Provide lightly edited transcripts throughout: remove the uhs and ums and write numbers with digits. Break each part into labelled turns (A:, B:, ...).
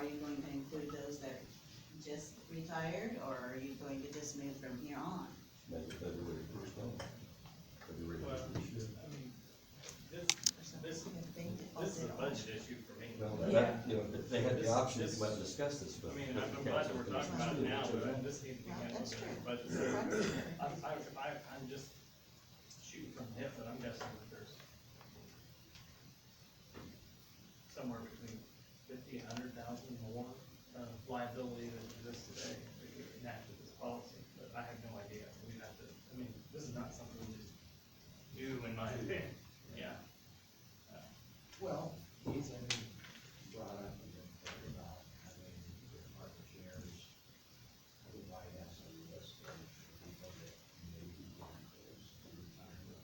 A: are you going to include those that just retired, or are you going to just move from here on?
B: Maybe February first on. February
C: Well,
B: first.
C: I mean, this
A: This
C: is a budget issue for me.
B: Well,
A: Yeah.
B: you know, if they had the option to come out and discuss this,
C: I
B: but.
C: mean, I'm glad that we're talking about it now, but this needs to be
A: Well,
C: handled
A: that's
C: in
A: true.
C: a budget. I'm just shooting from the hip, but I'm guessing that there's somewhere between 50 and 100,000 more liability that exists today that get enacted this policy, but I have no idea. We have to, I mean, this is not something we just do, in my opinion, yeah.
D: Well, he's brought up a good thing about having the market shares, we might have some list of people that maybe want those to retire.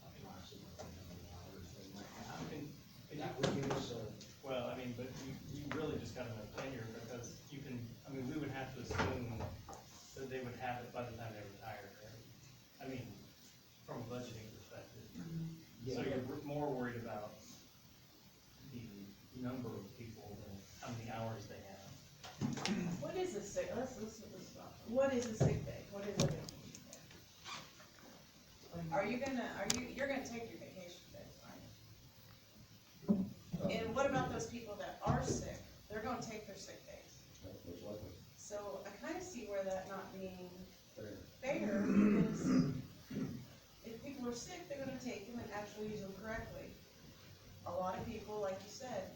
D: Approximately how many hours they might have,
C: Can
D: that
C: you,
D: would give us a,
C: well, I mean, but you really just gotta know tenure, because you can, I mean, we would have to assume that they would have it by the time they retired, right? I mean, from a budgeting perspective. So
D: yeah,
C: you're more worried about the number of people than how many hours they have.
E: What is a sick, let's stop. What is a sick day? What is a vacation day? You're gonna take your vacation days, aren't you? And what about those people that are sick? They're gonna take their sick days.
B: Most likely.
E: So I kinda see where that not being
B: Fair.
E: fair, because if people are sick, they're gonna take them and actually use them correctly. A lot of people, like you said,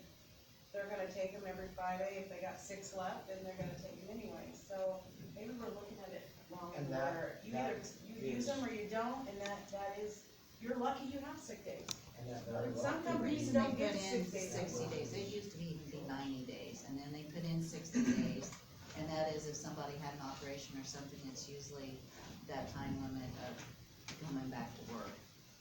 E: they're gonna take them every Friday, if they got 6 left, then they're gonna take them anyway, so maybe we're looking at it wrong,
D: And
E: where you either, you use
D: is-
E: them or you don't, and that is, you're lucky you have sick days.
D: and that very well.
E: Some
D: could
E: companies
D: be-
A: Reason
E: don't
A: they
E: give
A: put in
E: sick days.
A: 60 days, it used to be even be 90 days, and then they put in 60 days. And that is if somebody had an operation or something, it's usually that time limit of coming back to work.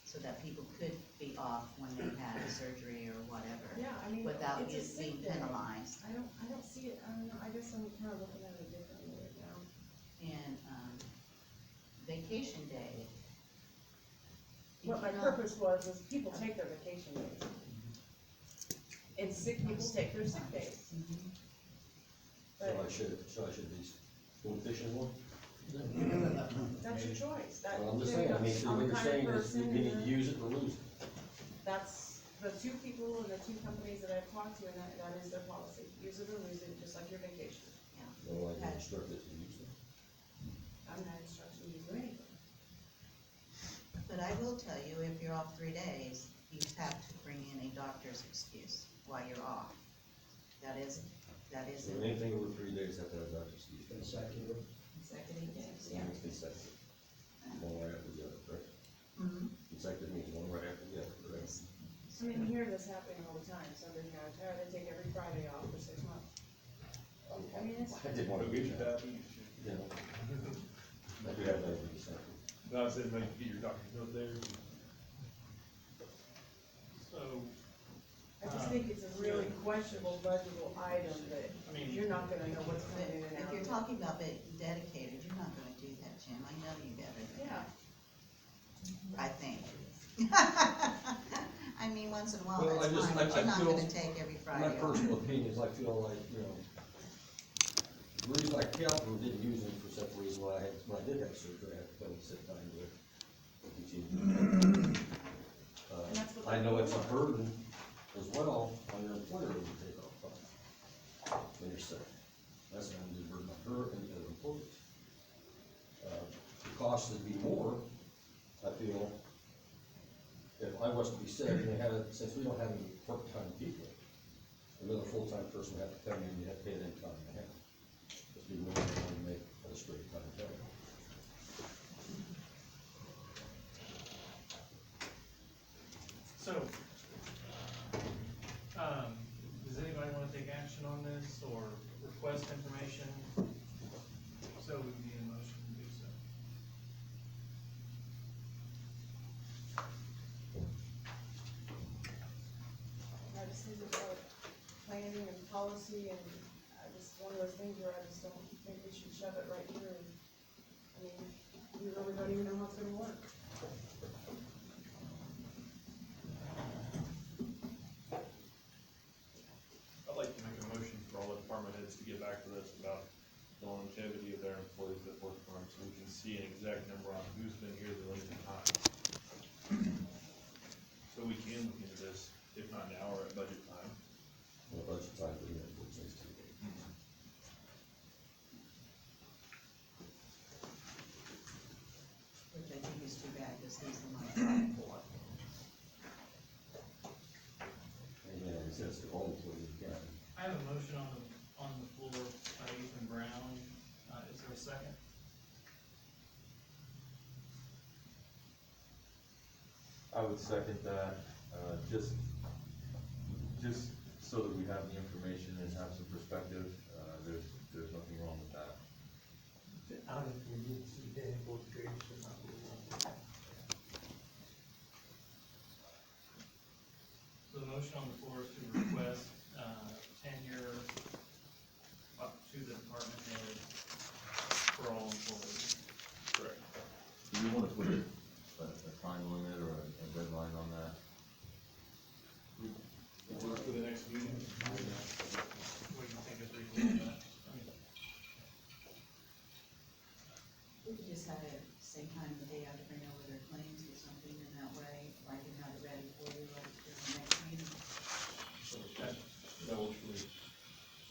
A: So that people could be off when they had surgery or whatever,
E: Yeah, I mean,
A: without
E: it's a
A: you
E: sick
A: being
E: day.
A: penalized.
E: I don't see it, I don't know, I guess I'm kinda looking at it differently right now.
A: And, vacation day. you
E: What my
A: cannot-
E: purpose was people take their vacation days. And sick people take their sick days.
A: Mhm.
E: But
B: So I should be going fishing more?
E: that's your choice, that.
B: Well, I'm just saying, I mean, so what you're saying is you need to use it or lose it.
E: That's the 2 people and the 2 companies that I've talked to, and that is their policy, use it or lose it, just like your vacation.
B: No, I can instruct it to use it.
E: I'm not instructing you to do anything.
A: But I will tell you, if you're off 3 days, you have to bring in a doctor's excuse while you're off. That is
B: So
A: a
B: anything over 3 days have to have a doctor's excuse.
D: Consecutive.
A: consecutive days,
B: So it's consecutive. One right after the other, correct?
A: Mhm.
B: Consecutive means one right after the other, correct?
A: Yes.
E: I mean, you hear this happening all the time, somebody's gonna retire, they take every Friday off for 6 months. I mean, it's,
B: I didn't want to
F: Get
B: do
F: your
B: that,
F: diabetes.
B: you know. I do have diabetes, thank you.
F: No, I said, maybe get your doctor's note there.
C: So,
E: I just think it's a really questionable budgetable item that
C: I mean,
E: you're not gonna know what's
A: But
E: coming in and
A: if
E: out.
A: you're talking about being dedicated, you're not gonna do that, Jim, I know you better than
E: Yeah,
A: that, I think. I mean, once in a while,
B: Well, I
A: that's
B: just-
A: fine,
B: I
A: but you're not
B: feel-
A: gonna take every
B: My
A: Friday off.
B: personal opinion is I feel like, you know, the reason I kept them, didn't use them for such a reason why when I did have surgery, I had to come and sit down to continue.
E: And that's what
B: I know it's a
E: they're
B: burden as well on your employer when you take off time, when you're sick. That's an undue burden on her and the other employees. The cost would be more, I feel, if I was to be sick and they had, since we don't have any part-time people, another full-time person would have to come in, you have to pay them time and a half. Just be more than to make a straight time pay.
C: so, does anybody wanna take action on this or request information? So we need a motion to do so.
E: I just think it's about planning and policy, and I just, one of those things where I just don't think we should shove it right through. I mean, we really don't even know how it's gonna work.
F: I'd like to make a motion this about the longevity of their employees that work for them, so we can see an exact number on who's been here the length of time. So we can look into this, if not now or at budget time.
B: Well, budget time for the airport 60 days.
A: Which I think is too bad, because he's the one I'm for.
B: And yeah, he says the only employee you can.
C: I have a motion on the floor by Ethan Brown, is there a second?
G: I would second that, just so that we have the information and have some perspective, there's nothing wrong with that.
D: Honestly, we didn't see Danny both grades or not.
C: So the motion on the floor is to request, tenure up to the department head for all employees.
F: Correct.
G: Do you wanna put a time limit or a deadline on that?
F: Work for the next meeting.
C: What do you think is reasonable?
A: We could just have it same time that they have to bring over their claims or something, and that way I can have it ready for you, like, for the next meeting.
F: Okay. That works for me.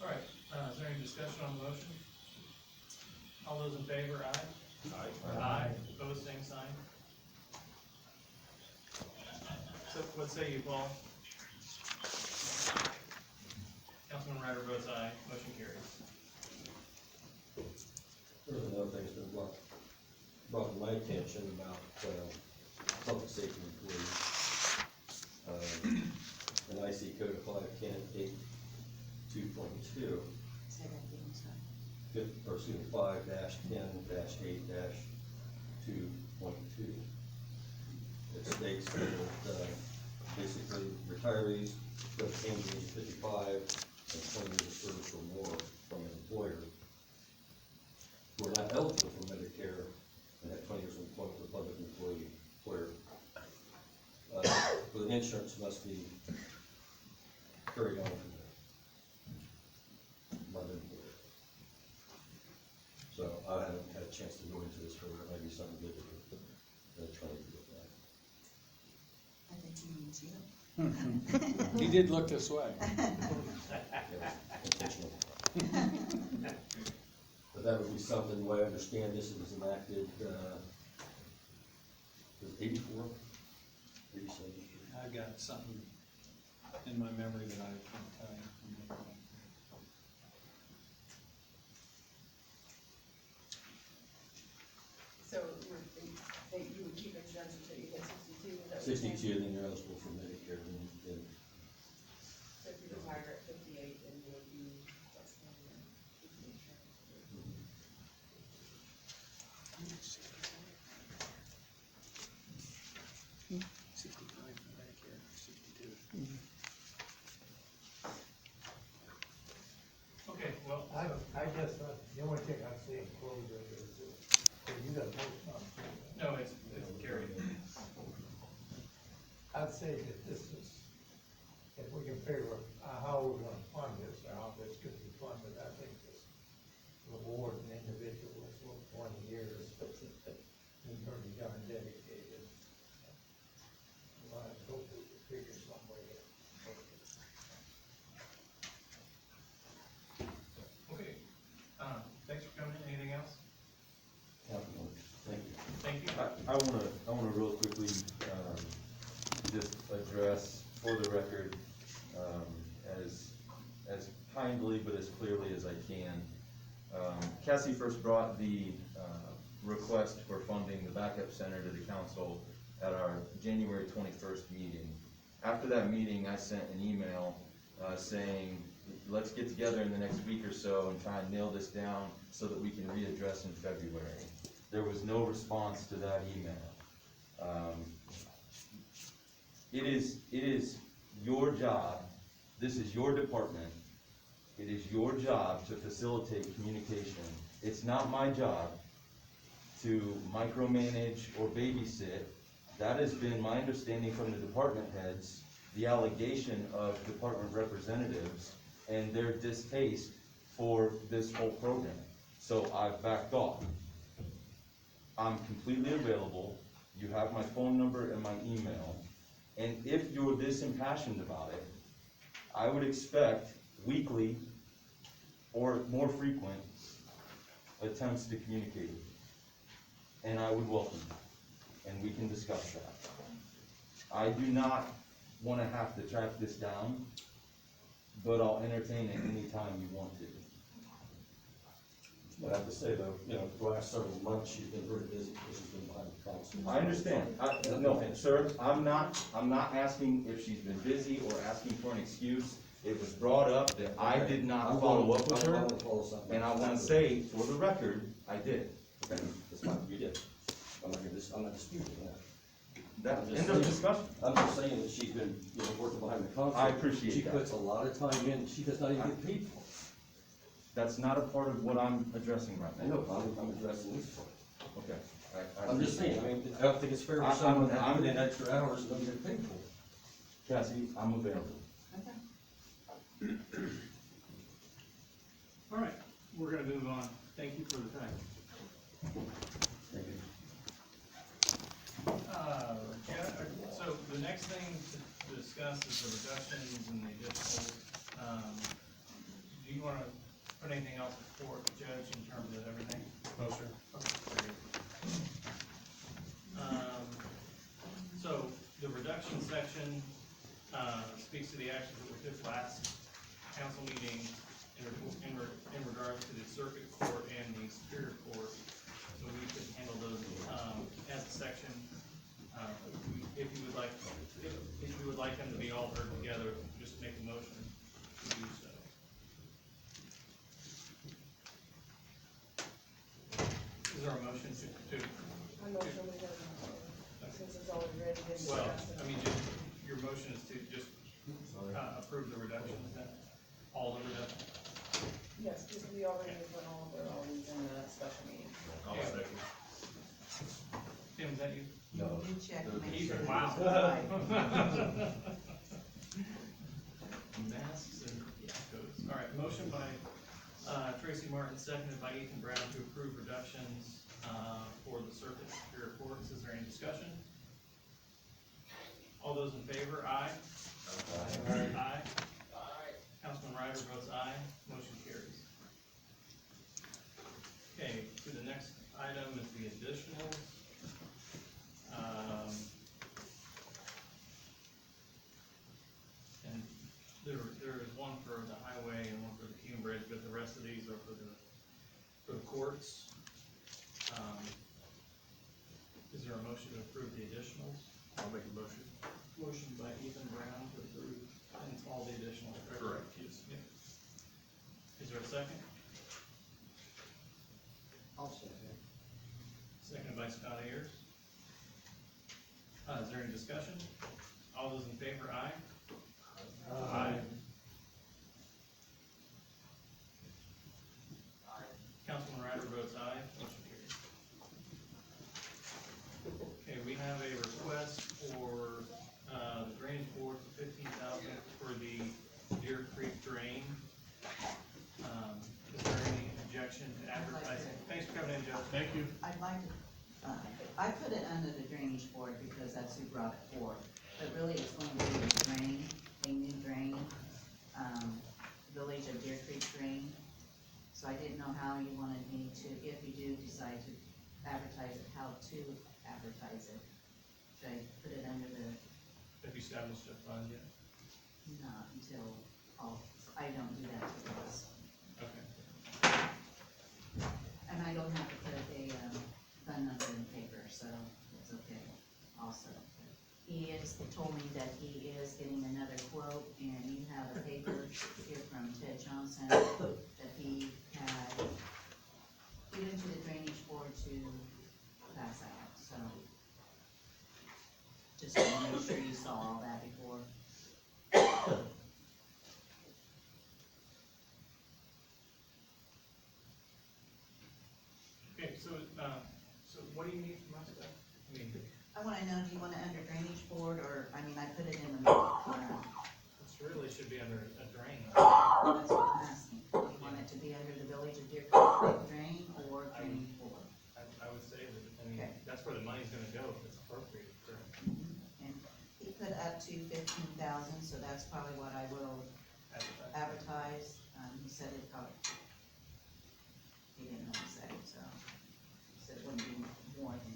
C: All right, is there any discussion on the motion? All those in favor, aye? Aye. Opposed, same sign. So, what say you, Paul? Councilman Ryder votes aye, motion carries.
B: There's another thing that's been brought to my attention about, public safety employees. In IC Code 510.8.2.2,
A: Say that again, sorry.
B: 5-10-8-2.2. It states that, basically retirees who have attained the age of 55 and 20 years of service or more from an employer who are not eligible for Medicare and have 20 years of employment with a public employer, the insurance must be carried on from there by the employer. So I haven't had a chance to go into this further, maybe something good to try to do with that.
A: I think he means you.
H: He did look this way.
B: Yeah, intentional. But that would be something, the way I understand this, it was enacted, was 84? 87?
H: I've got something in my memory that I can't tell you.
E: So you would keep insurance until you hit 62, is that what you're saying?
B: 62, then you're eligible for Medicare, then
E: So if you retire at 58, then you would be, that's when you keep the insurance.
H: Sixty-five for Medicare, 62.
C: Okay, well,
D: I guess, the only thing I'd say in closing is, you got a motion on the floor.
C: no, it's carried.
D: I'd say that this is, if we can figure out how we're gonna fund this, or how this could be funded, I think this reward an individual that's worked 20 years, been pretty darn dedicated. Well, I hope we can figure some way to work it.
C: Okay, thanks for coming in, anything else?
B: thank you.
C: Thank you.
G: I wanna real quickly, just address for the record, as kindly but as clearly as I can. Cassie first brought the, request for funding the backup center to the council at our January 21st meeting. After that meeting, I sent an email, saying, let's get together in the next week or so and try and nail this down so that we can readdress in February. There was no response to that email. It is your job, this is your department, it is your job to facilitate communication. It's not my job to micromanage or babysit. That has been my understanding from the department heads, the allegation of department representatives and their distaste for this whole program, so I've backed off. I'm completely available, you have my phone number and my email, and if you're this impassioned about it, I would expect weekly or more frequent attempts to communicate with you. And I would welcome that, and we can discuss that. I do not wanna have to track this down, but I'll entertain it anytime you want to.
B: I have to say though, you know, the last several months, she's been very busy because she's been behind the council.
G: I understand, no, sir, I'm not asking if she's been busy or asking for an excuse. It was brought up that I did not follow up with her, and I wanna say, for the record, I did.
B: Okay, that's fine, you did. I'm not disputing that.
G: That's
B: I'm just
G: end of
B: saying-
G: discussion.
B: I'm just saying that she's been, you know, working behind the council.
G: I appreciate
B: She
G: that.
B: puts a lot of time in, she does not even get paid for it.
G: That's not a part of what I'm addressing right
B: I
G: now.
B: know, I'm addressing this part.
G: Okay.
B: I'm just saying, I mean, I don't think it's fair for
G: I'm-
B: someone to
G: I'm-
B: put in extra hours and doesn't get paid for it.
G: Cassie, I'm available.
A: Okay.
C: All right, we're gonna move on. Thank you for the time.
B: Thank you.
C: Yeah, so the next thing to discuss is the reductions and the additionals. Do you wanna put anything else before the judge in terms of everything?
H: No, sir.
C: Okay, very good. So the reduction section, speaks to the actions that we took last council meeting in regards to the circuit court and the superior court. So we could handle those, as a section. If you would like, if you would like them to be all heard together, just make a motion to do so. Is there a motion to,
E: I motion we have, since it's already ready to discuss.
C: well, I mean, just, your motion is to just, approve the reductions, then, all the reductions?
E: Yes, because we already went over all these in the special meeting.
F: I'll second.
C: Tim, is that you?
B: No.
A: You check, to make
C: Ethan,
A: sure
C: wow.
A: that it's right.
C: Masks and, yeah, codes. All right, motion by, Tracy Martin, seconded by Ethan Brown to approve reductions, for the circuit superior courts. Is there any discussion? All those in favor, aye? Aye. Councilman Ryder votes aye, motion carries. Okay, to the next item is the additionals. And there is one for the highway and one for the Cume Bridge, but the rest of these are for the courts. Is there a motion to approve the additionals?
F: I'll make a motion.
C: Motion by Ethan Brown to approve all the additionals.
F: Correct.
C: Yes. Yeah. Is there a second?
D: I'll say that.
C: Seconded by Scott Ayers. Is there any discussion? All those in favor, aye? Aye. Councilman Ryder votes aye, motion carries. Okay, we have a request for, the drainage board for $15,000 for the Deer Creek drain. Is there any objection to advertising? Thanks for coming in, Judge. Thank you.
A: I'd like to, I put it under the drainage board because that's who brought it forth, but really it's going to be a drain, a new drain, Village of Deer Creek drain. So I didn't know how you wanted me to, if you do decide to advertise it, how to advertise it. Should I put it under the,
C: Have you established a fund yet?
A: not until, I don't do that to us.
C: Okay.
A: And I don't have to put a, fund number in paper, so it's okay also. He told me that he is getting another quote, and you have a paper here from Ted Johnson that he had given to the drainage board to pass out, so. Just to make sure you saw all that before.
C: Okay, so what do you need from us, Beth? I mean,
A: I wanna know, do you want it under drainage board, or, I mean, I put it in the,
C: this really should be under a drain.
A: that's what I'm asking. Do you want it to be so that's probably what I will advertise. He said it probably, he didn't know what to say, so, he said it wouldn't be more than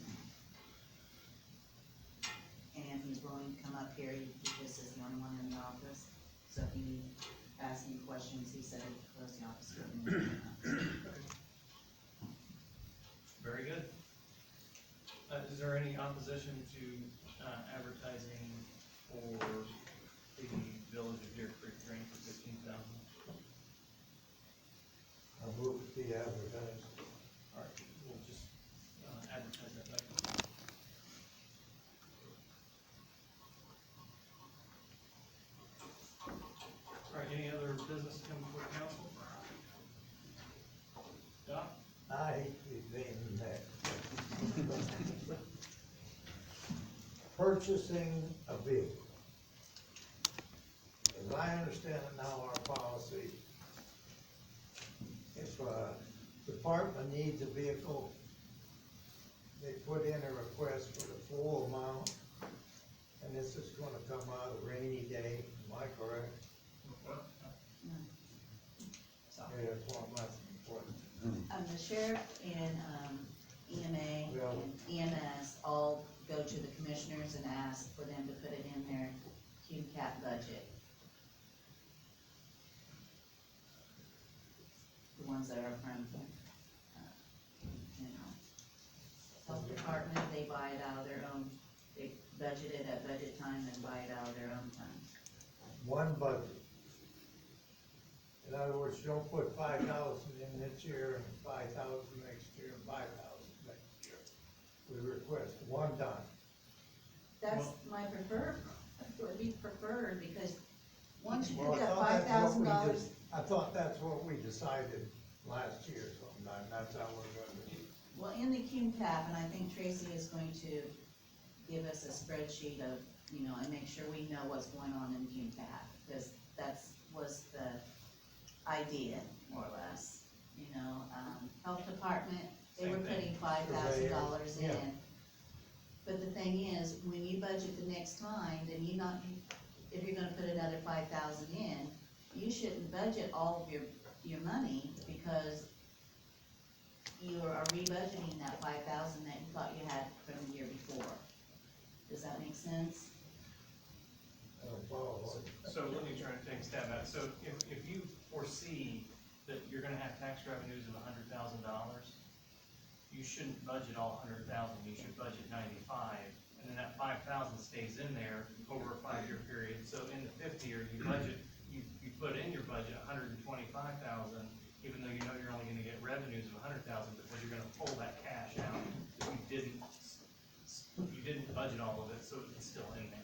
A: that. And he's willing to come up here, this is the only one in the office, so if he asks any questions, he said he'd close the office.
C: Very good. Is there any opposition to, advertising for the Village of Deer Creek Drain for $15,000?
D: I move to be advertised.
C: All right, we'll just, advertise that back. All right, any other business to come before council? Doc?
D: I hate to be being that. Purchasing a vehicle. As I understand it now, our policy, if a department needs a vehicle, they put in a request for the full amount, and this is gonna come out of rainy day, am I correct? Yeah, that's what I'm asking for.
A: The sheriff and, EMA and EMS all go to the commissioners and ask for them to put it in their QCAP budget. The ones that are from, you know, health department, they buy it out of their own, they budget it at budget time and buy it out of their own funds.
D: One budget. In other words, you don't put 5,000 in this year and 5,000 next year and 5,000 next year. We request one time.
A: That's my preferred, it would be preferred, because once you
D: Well,
A: put
D: I
A: that
D: thought that's what we
A: $5,000.
D: just- I thought that's what we decided last year sometime, that's how we're gonna do.
A: Well, in the QCAP, and I think Tracy is going to give us a spreadsheet of, you know, and make sure we know what's going on in QCAP, because was the idea, more or less. You know, health department, they were
C: Same thing.
A: putting $5,000
D: Yeah.
A: in. But the thing is, when you budget the next time, then if you're gonna put another 5,000 in, you shouldn't budget all of your money, because you are re-budgeting that 5,000 that you thought you had from the year before. Does that make sense?
D: I don't follow.
C: So let me try and take a stab at it. So if you foresee that you're gonna have tax revenues of $100,000, you shouldn't budget all 100,000, you should budget 95, and then that 5,000 stays in there over a 5-year period. So in the 5th year, you put in your budget 125,000, even though you know you're only gonna get revenues of 100,000, because you're gonna pull that cash out if you didn't budget all of it, so it's still in there.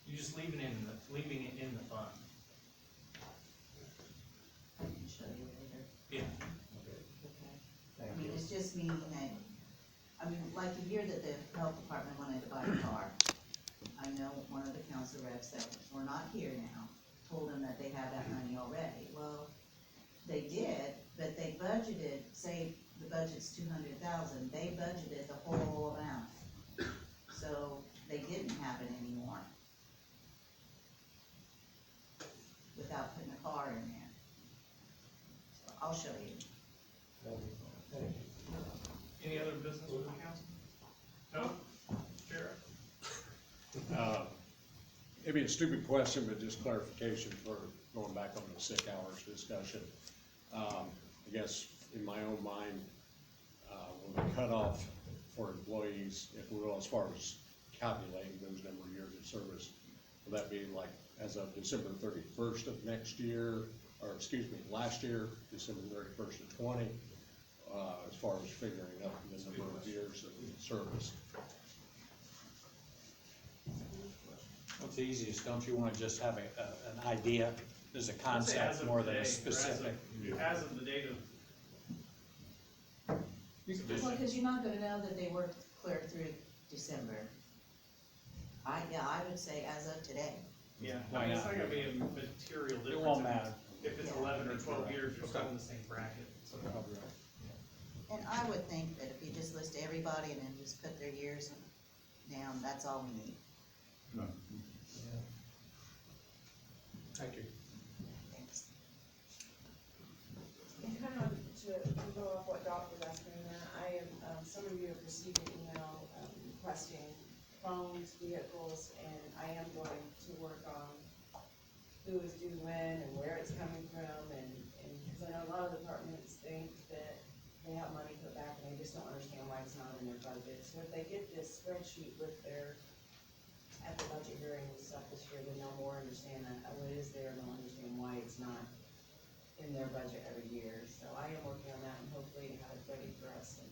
C: You're just leaving it in the fund.
A: I can show you later.
C: Yeah.
A: Okay. I
D: Thank
A: mean,
D: you.
A: it's just meaning that, I mean, like the year that the health department wanted to buy a car, I know one of the council reps that were not here now, told them that they had that money already. Well, they did, but they budgeted, say the budget's 200,000, they budgeted the whole amount. So they didn't have it anymore. Without putting a car in there. So I'll show you.
D: Thank you.
C: Any other business with the council? No? Sheriff?
I: Maybe a stupid question, but just clarification for going back on the sick hours discussion. I guess in my own mind, will the cutoff for employees, if we will, as far as calculating those number of years of service, will that be like as of December 31st of next year, or excuse me, last year, December 31st of 20, as far as figuring up the number of years of service?
H: What's the easiest, don't you wanna just have an idea, there's a
C: I'd say as
H: concept
C: of
H: more than
C: today, or
H: a specific?
C: As of the date of
A: Well, cause you're not gonna know that they worked clear through December. I would say as of today.
C: Yeah,
H: Why
C: I mean, it's
H: not?
C: not gonna be a material difference.
H: It won't matter.
C: If it's
A: Yeah.
C: 11 or 12 years, you're still in the same bracket, so.
A: And I would think that if you just list everybody and then just put their years down, that's all we need.
H: Thank you.
E: And kind of to go off what Doc was asking there, I am, some of you have received an email, requesting phones, vehicles, and I am going to work on who is due when and where it's coming from, and, because I know a lot of departments think that they have money put back and they just don't understand why it's not in their budget. So if they get this spreadsheet with their, at the budget hearing and stuff this year, then they'll more understand that, oh, it is there, and they'll understand why it's not in their budget every year. So I am working on that and hopefully have it ready for us in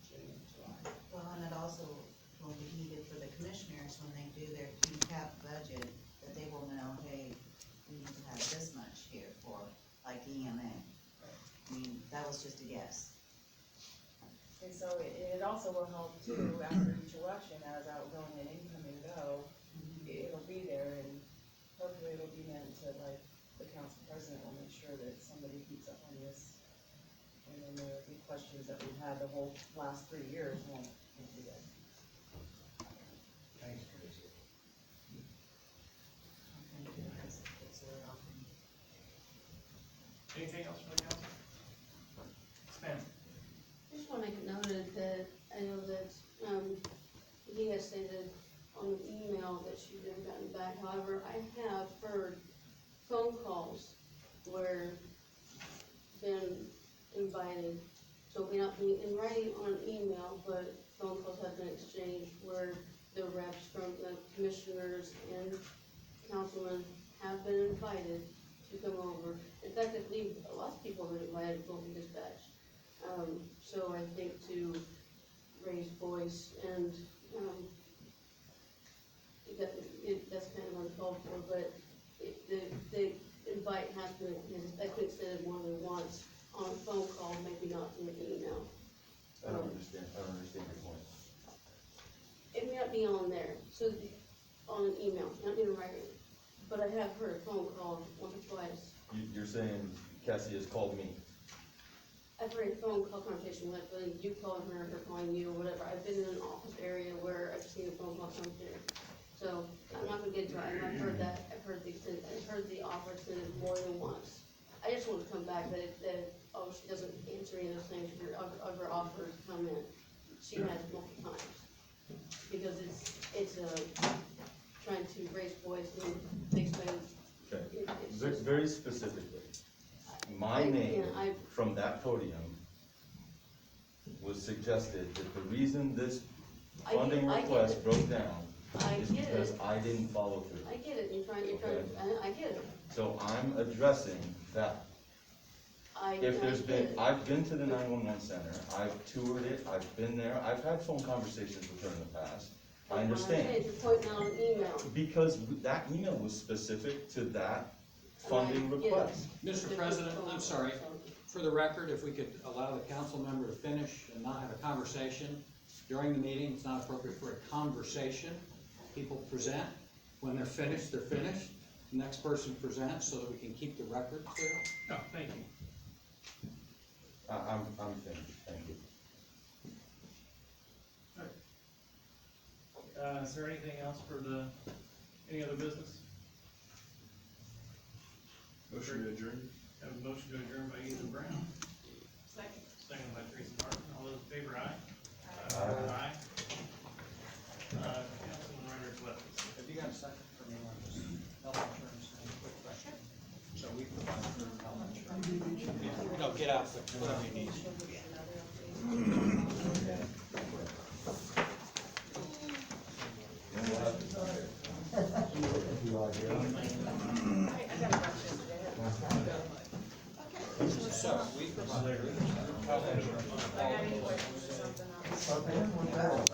E: June, July.
A: Well, and it also will be needed for the commissioners when they do their cap budget, that they will know, hey, we need to have this much here for, like EMA. I mean, that was just a guess.
E: And so it also will help too, after each election, as outgoing and incoming go, it'll be there, and hopefully it'll be meant to, like, the council president will make sure that somebody keeps up on this. And then there'll be questions that we've had the whole last 3 years, won't be there.
D: Thanks, Tracy.
C: Anything else from the council? Spam.
J: Just wanna make it noted that I know that, he has stated on the email that she didn't gotten back, however, I have heard phone calls where been invited, so it may not be in writing on an email, but phone calls have been exchanged where the reps from the commissioners and councilmen have been invited to come over. In fact, I believe a lot of people have been invited to Golden Dispatch. So I think to raise voice and, that's kind of uncalled for, but the invite has been extended more than once on a phone call, maybe not in an email.
G: I don't understand your point.
J: It may not be on there, so on an email, not in writing, but I have heard a phone call once or twice.
G: You're saying Cassie has called me?
J: I've heard a phone call conversation with, whether you calling her calling you, or whatever. I've been in an office area where I've seen a phone call come through. So, I'm not gonna get into it, I've heard that, I've heard the offer extended more than once. I just want to come back that, oh, she doesn't answer any of those things, of her offers come in. She has multiple times. Because it's trying to raise voice and explain.
G: Okay,
J: It's just-
G: very specifically, my name from that podium was suggested that the reason this funding
J: I get
G: request
J: it.
G: broke down
J: I
G: is
J: get
G: because
J: it,
G: I didn't follow through.
J: I get it, I get it,
G: So I'm addressing that. If there's been, I've been to the 911 center, I've toured it, I've been there, I've had phone conversations with her in the past. I understand,
J: You're pointing out an email.
G: because that email was specific to that funding
J: And I get it.
G: request.
H: Mr. President, I'm sorry, for the record, if we could allow the council member to finish and not have a conversation during the meeting, it's not appropriate for a conversation. People present, when they're finished, the next person presents, so that we can keep the record clear.
C: No, thank you.
G: I'm finished, thank you.
C: Is there anything else for any other business?
F: Motion to adjourn.
C: Have a motion to adjourn by Ethan Brown,
E: Second.
C: second by Tracy Martin. All those in favor, aye?
G: Aye.
C: Aye. Councilman Ryder Clifford.
H: Have you got a second for me on this health insurance thing? Quick question. So we provide for health insurance. No, get out, whatever you need. So we provide health insurance.
E: I got any questions or something?
A: Well,